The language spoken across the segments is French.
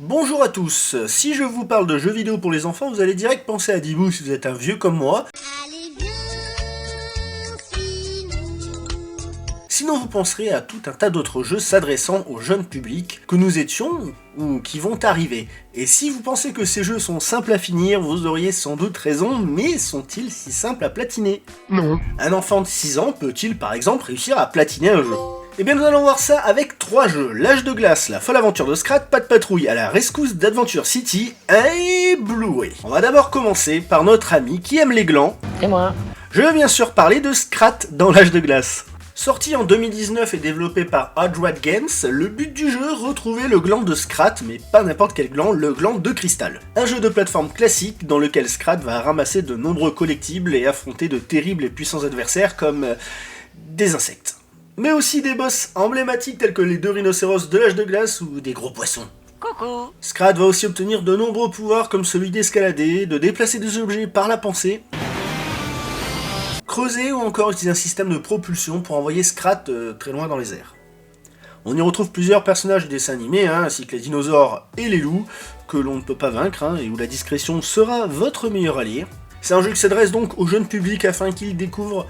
Bonjour à tous, si je vous parle de jeux vidéo pour les enfants, vous allez direct penser à Dibou si vous êtes un vieux comme moi. Allez viens, suis-nous. Sinon vous penserez à tout un tas d'autres jeux s'adressant au jeune public que nous étions ou qui vont arriver. Et si vous pensez que ces jeux sont simples à finir, vous auriez sans doute raison, mais sont-ils si simples à platiner? Non. Un enfant de 6 ans peut-il par exemple réussir à platiner un jeu? Eh bien nous allons voir ça avec 3 jeux, L'Âge de Glace, La Folle Aventure de Scrat, Pat' Patrouille à la Rescousse d'Adventure City et Bluey. On va d'abord commencer par notre ami qui aime les glands. Et moi. Je vais bien sûr parler de Scrat dans L'Âge de Glace. Sorti en 2019 et développé par Hard Rat Games, le but du jeu, retrouver le gland de Scrat, mais pas n'importe quel gland, le gland de cristal. Un jeu de plateforme classique dans lequel Scrat va ramasser de nombreux collectibles et affronter de terribles et puissants adversaires comme des insectes. Mais aussi des boss emblématiques tels que les 2 rhinocéros de L'Âge de Glace ou des gros poissons. Coucou. Scrat va aussi obtenir de nombreux pouvoirs comme celui d'escalader, de déplacer des objets par la pensée, creuser ou encore utiliser un système de propulsion pour envoyer Scrat très loin dans les airs. On y retrouve plusieurs personnages du dessin animé, ainsi que les dinosaures et les loups, que l'on ne peut pas vaincre, et où la discrétion sera votre meilleur allié. C'est un jeu qui s'adresse donc au jeune public afin qu'il découvre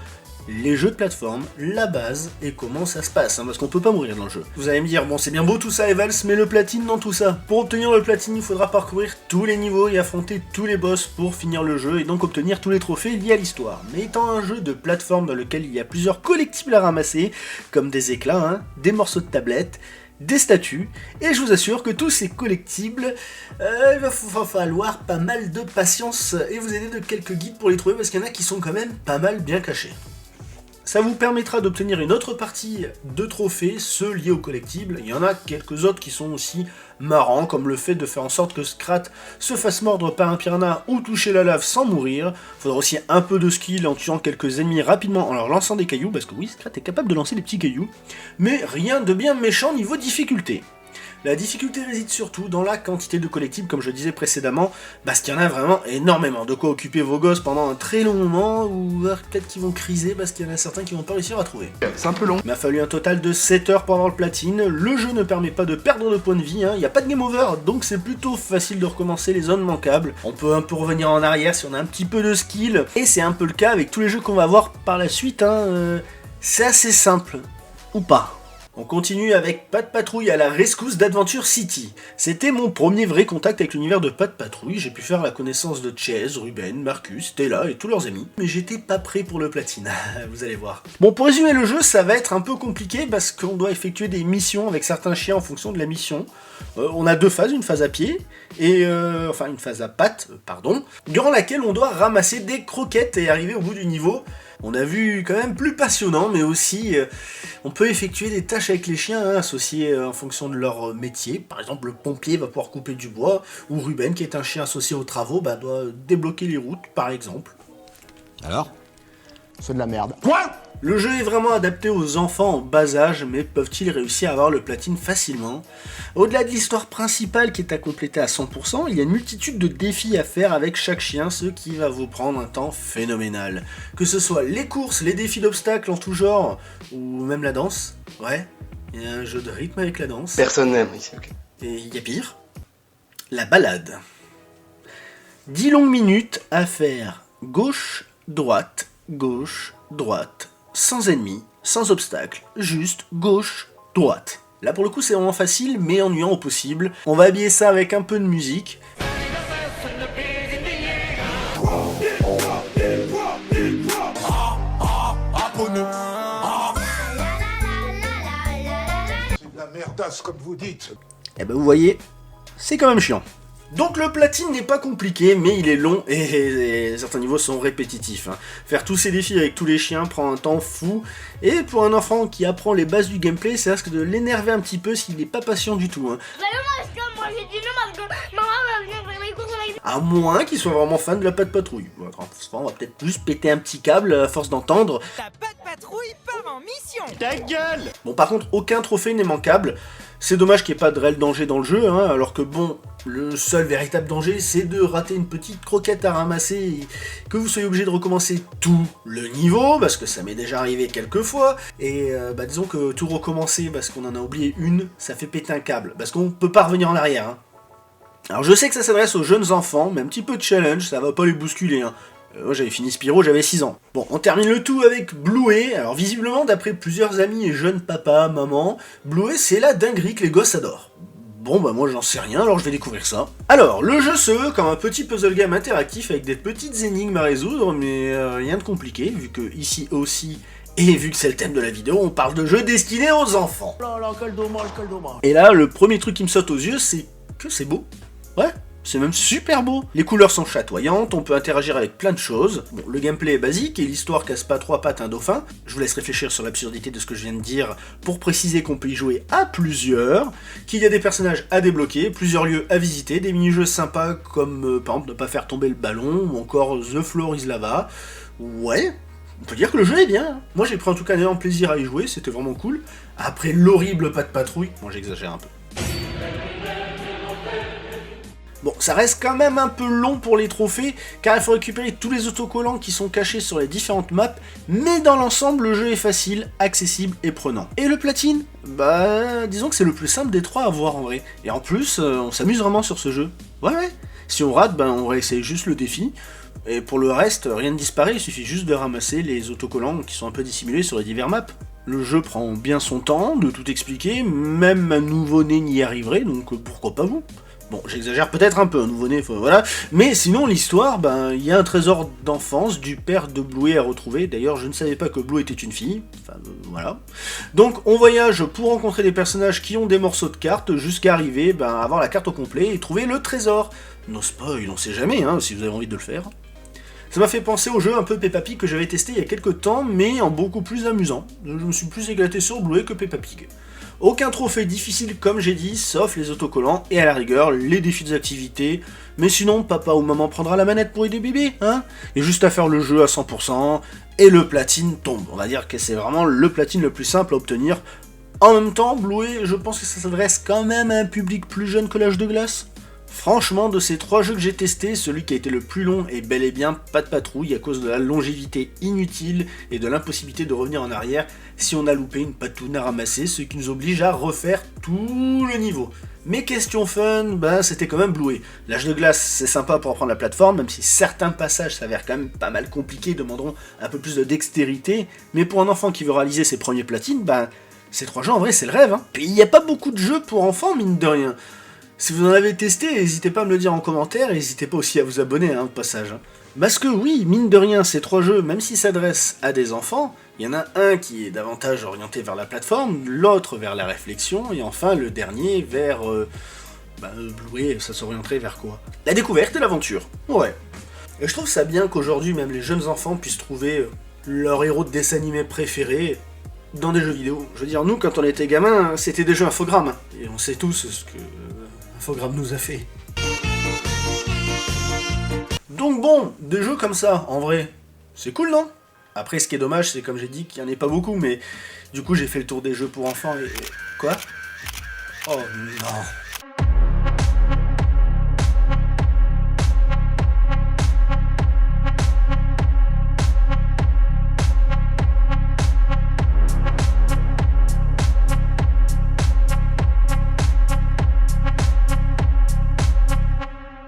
les jeux de plateforme, la base, et comment ça se passe, parce qu'on peut pas mourir dans le jeu. Vous allez me dire, bon c'est bien beau tout ça Evals, mais le platine dans tout ça. Pour obtenir le platine, il faudra parcourir tous les niveaux et affronter tous les boss pour finir le jeu, et donc obtenir tous les trophées liés à l'histoire. Mais étant un jeu de plateforme dans lequel il y a plusieurs collectibles à ramasser, comme des éclats, des morceaux de tablette, des statues, et je vous assure que tous ces collectibles, il va falloir pas mal de patience et vous aider de quelques guides pour les trouver, parce qu'il y en a qui sont quand même pas mal bien cachés. Ça vous permettra d'obtenir une autre partie de trophées, ceux liés aux collectibles. Il y en a quelques autres qui sont aussi marrants, comme le fait de faire en sorte que Scrat se fasse mordre par un piranha ou toucher la lave sans mourir. Il faudra aussi un peu de skill en tuant quelques ennemis rapidement en leur lançant des cailloux, parce que oui, Scrat est capable de lancer des petits cailloux, mais rien de bien méchant niveau difficulté. La difficulté réside surtout dans la quantité de collectibles, comme je disais précédemment, parce qu'il y en a vraiment énormément, de quoi occuper vos gosses pendant un très long moment, ou peut-être qu'ils vont criser parce qu'il y en a certains qui vont pas réussir à trouver. C'est un peu long. Il m'a fallu un total de 7 heures pour avoir le platine, le jeu ne permet pas de perdre de points de vie, il n'y a pas de game over, donc c'est plutôt facile de recommencer les zones manquables. On peut un peu revenir en arrière si on a un petit peu de skill, et c'est un peu le cas avec tous les jeux qu'on va voir par la suite, c'est assez simple, ou pas. On continue avec Pat' Patrouille à la Rescousse d'Adventure City. C'était mon premier vrai contact avec l'univers de Pat' Patrouille, j'ai pu faire la connaissance de Chase, Ruben, Marcus, Stella et tous leurs amis, mais j'étais pas prêt pour le platine, vous allez voir. Bon, pour résumer le jeu, ça va être un peu compliqué parce qu'on doit effectuer des missions avec certains chiens en fonction de la mission. On a 2 phases, une phase à pied, et enfin une phase à pattes, durant laquelle on doit ramasser des croquettes et arriver au bout du niveau. On a vu quand même plus passionnant, mais aussi on peut effectuer des tâches avec les chiens associés en fonction de leur métier. Par exemple, le pompier va pouvoir couper du bois, ou Ruben, qui est un chien associé aux travaux, doit débloquer les routes, par exemple. Alors? C'est de la merde. Quoi? Le jeu est vraiment adapté aux enfants en bas âge, mais peuvent-ils réussir à avoir le platine facilement? Au-delà de l'histoire principale qui est à compléter à 100%, il y a une multitude de défis à faire avec chaque chien, ce qui va vous prendre un temps phénoménal. Que ce soit les courses, les défis d'obstacles en tout genre, ou même la danse, ouais, il y a un jeu de rythme avec la danse. Personne n'aime ici, ok. Et il y a pire, la balade. 10 longues minutes à faire gauche, droite, sans ennemis, sans obstacles, juste gauche, droite. Là pour le coup c'est vraiment facile mais ennuyant au possible. On va habiller ça avec un peu de musique. C'est de la merdasse comme vous dites. Et vous voyez, c'est quand même chiant. Donc le platine n'est pas compliqué, mais il est long et certains niveaux sont répétitifs. Faire tous ces défis avec tous les chiens prend un temps fou, et pour un enfant qui apprend les bases du gameplay, ça risque de l'énerver un petit peu s'il n'est pas patient du tout. À moins qu'il soit vraiment fan de la Pat' Patrouille. On va peut-être plus péter un petit câble à force d'entendre. La Pat' Patrouille part en mission. Ta gueule! Bon, par contre, aucun trophée n'est manquable. C'est dommage qu'il n'y ait pas de réel danger dans le jeu, alors que bon, le seul véritable danger, c'est de rater une petite croquette à ramasser et que vous soyez obligé de recommencer tout le niveau, parce que ça m'est déjà arrivé quelques fois, et disons que tout recommencer parce qu'on en a oublié une, ça fait péter un câble, parce qu'on peut pas revenir en arrière. Alors je sais que ça s'adresse aux jeunes enfants, mais un petit peu de challenge, ça va pas les bousculer, hein. Moi j'avais fini Spyro, j'avais 6 ans. Bon, on termine le tout avec Bluey. Alors visiblement, d'après plusieurs amis et jeunes papas, mamans, Bluey c'est la dinguerie que les gosses adorent. Bon bah moi j'en sais rien, alors je vais découvrir ça. Alors, le jeu se veut comme un petit puzzle game interactif avec des petites énigmes à résoudre, mais rien de compliqué, vu que ici aussi, et vu que c'est le thème de la vidéo, on parle de jeux destinés aux enfants. Et là, le premier truc qui me saute aux yeux, c'est que c'est beau. Ouais, c'est même super beau. Les couleurs sont chatoyantes, on peut interagir avec plein de choses. Bon, le gameplay est basique et l'histoire casse pas 3 pattes un dauphin. Je vous laisse réfléchir sur l'absurdité de ce que je viens de dire pour préciser qu'on peut y jouer à plusieurs, qu'il y a des personnages à débloquer, plusieurs lieux à visiter, des mini-jeux sympas comme par exemple ne pas faire tomber le ballon ou encore The Floor is Lava. Ouais, on peut dire que le jeu est bien. Moi j'ai pris en tout cas un énorme plaisir à y jouer, c'était vraiment cool. Après l'horrible pas de patrouille, moi j'exagère un peu. Bon, ça reste quand même un peu long pour les trophées, car il faut récupérer tous les autocollants qui sont cachés sur les différentes maps, mais dans l'ensemble, le jeu est facile, accessible et prenant. Et le platine, bah, disons que c'est le plus simple des trois à voir en vrai. Et en plus, on s'amuse vraiment sur ce jeu. Ouais. Si on rate, ben on réessaye juste le défi. Et pour le reste, rien ne disparaît, il suffit juste de ramasser les autocollants qui sont un peu dissimulés sur les divers maps. Le jeu prend bien son temps de tout expliquer, même un nouveau-né n'y arriverait, donc pourquoi pas vous? Bon, j'exagère peut-être un peu, un nouveau-né, voilà. Mais sinon, l'histoire, ben, il y a un trésor d'enfance du père de Bluey à retrouver. D'ailleurs, je ne savais pas que Bluey était une fille. Enfin, voilà. Donc, on voyage pour rencontrer des personnages qui ont des morceaux de cartes, jusqu'à arriver, ben, à avoir la carte au complet et trouver le trésor. No spoil, on sait jamais, hein, si vous avez envie de le faire. Ça m'a fait penser au jeu un peu Peppa Pig que j'avais testé il y a quelques temps, mais en beaucoup plus amusant. Je me suis plus éclaté sur Bluey que Peppa Pig. Aucun trophée difficile comme j'ai dit, sauf les autocollants et à la rigueur les défis des activités. Mais sinon, papa ou maman prendra la manette pour aider bébé, hein. Et juste à faire le jeu à 100%, et le platine tombe. On va dire que c'est vraiment le platine le plus simple à obtenir. En même temps, Bluey, je pense que ça s'adresse quand même à un public plus jeune que l'âge de glace. Franchement, de ces 3 jeux que j'ai testés, celui qui a été le plus long est bel et bien Pas de patrouille à cause de la longévité inutile et de l'impossibilité de revenir en arrière si on a loupé une patoune à ramasser, ce qui nous oblige à refaire tout le niveau. Mais question fun, bah c'était quand même Bluey. L'âge de glace, c'est sympa pour apprendre la plateforme, même si certains passages s'avèrent quand même pas mal compliqués et demanderont un peu plus de dextérité, mais pour un enfant qui veut réaliser ses premiers platines, bah ces 3 jeux en vrai c'est le rêve, hein. Puis il n'y a pas beaucoup de jeux pour enfants, mine de rien. Si vous en avez testé, n'hésitez pas à me le dire en commentaire, et n'hésitez pas aussi à vous abonner, au passage. Parce que oui, mine de rien, ces 3 jeux, même s'ils s'adressent à des enfants, il y en a un qui est davantage orienté vers la plateforme, l'autre vers la réflexion, et enfin le dernier vers... Bluey, ça s'orienterait vers quoi? La découverte et l'aventure, ouais. Et je trouve ça bien qu'aujourd'hui, même les jeunes enfants puissent trouver leur héros de dessin animé préféré dans des jeux vidéo. Je veux dire, nous, quand on était gamin, c'était des jeux infogrammes, et on sait tous ce que... Infogrames nous a fait. Donc bon, des jeux comme ça, en vrai, c'est cool, non? Après, ce qui est dommage, c'est comme j'ai dit qu'il n'y en ait pas beaucoup, mais du coup, j'ai fait le tour des jeux pour enfants et... Quoi? Oh non.